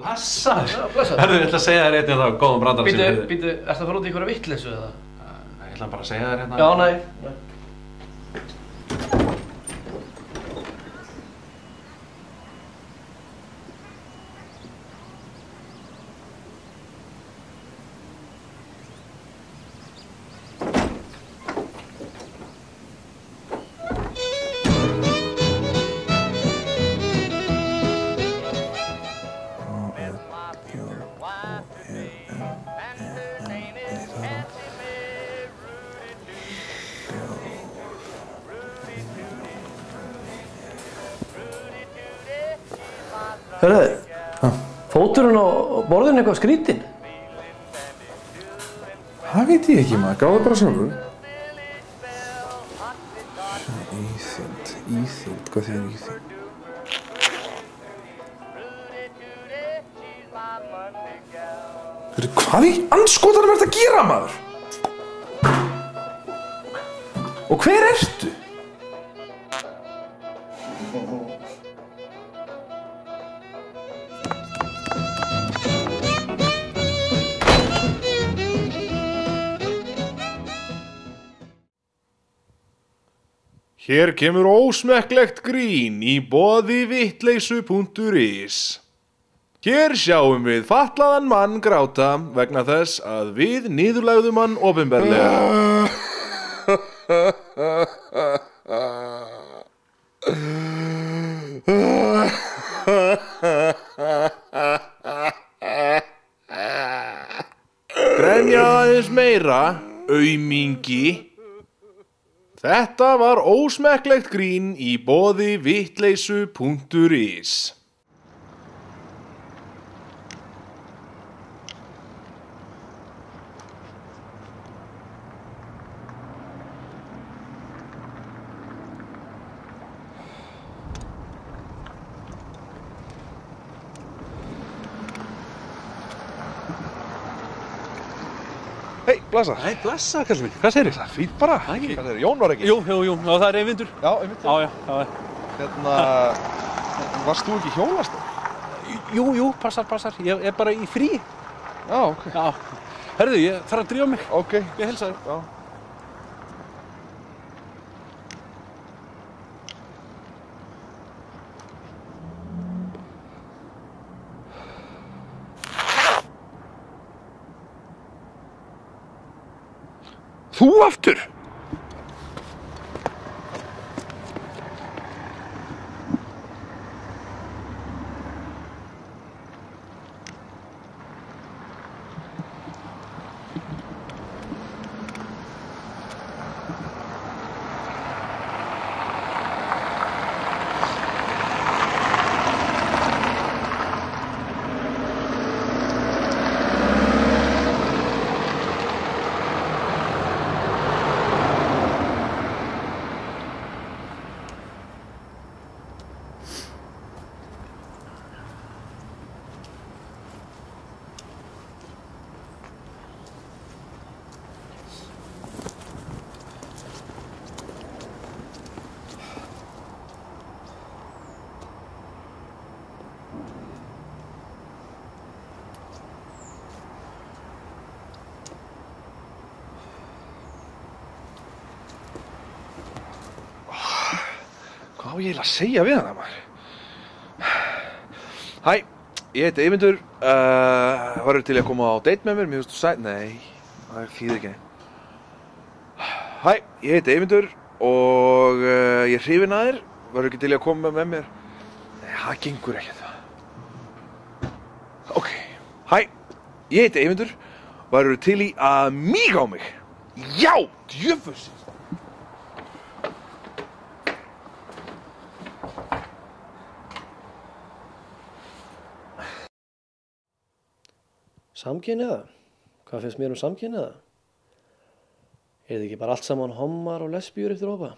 Blessaður. Já, blessaður. Herðu, ég ætla að segja þér einnig þá góðan brandara sem við... Býtu, ertu að fara út í einhverja vitleysu eða? Nei, ég ætla bara að segja þér hérna... Já, nei. Hörðu, fóturinn á borðinu eitthvað skrítinn? Það veit ég ekki maður, gáðu bara sjálfur. Íþyngd, hvað þýðir íþyngd? Hvað í andskotanum ertu að gera maður? Og hver ertu? Hér kemur ósmekklegt grín í boði vitleysu.is. Hér sjáum við fatlaðan mann gráta vegna þess að við niðurlægðum hann opinberlega. Grenja aðeins meira, aumingi. Þetta var ósmekklegt grín í boði vitleysu.is. Hei, blessa. Nei, blessa, kallið minn. Hvað segirðu? Fýtt bara. Æ. Hvað segir, Jón var ekki? Jú, það er Eyvindur. Já, einmitt. Já. Varst þú ekki hjólast? Jú, passar. Ég er bara í frí. Já, ok. Já. Herðu, ég þarf að drífa mig. Ok. Ég heilsa þér. Já. Þú aftur? Hvað á ég eiginlega að segja við hana, maður? Hæ, ég heiti Eyvindur. Varður til að koma á date með mér? Mér finnst þú sæt... Nei, það þýðir ekki. Hæ, ég heiti Eyvindur og ég er hrifinn að þér. Varður ekki til að koma með mér? Nei, það gengur ekkert. Ok, hæ, ég heiti Eyvindur. Varður til í að míga á mig? Já, djöfullsins! Samkynhneigða? Hvað finnst mér um samkynhneigða? Er þið ekki bara allt saman hommar og lesbíur eftir hópa?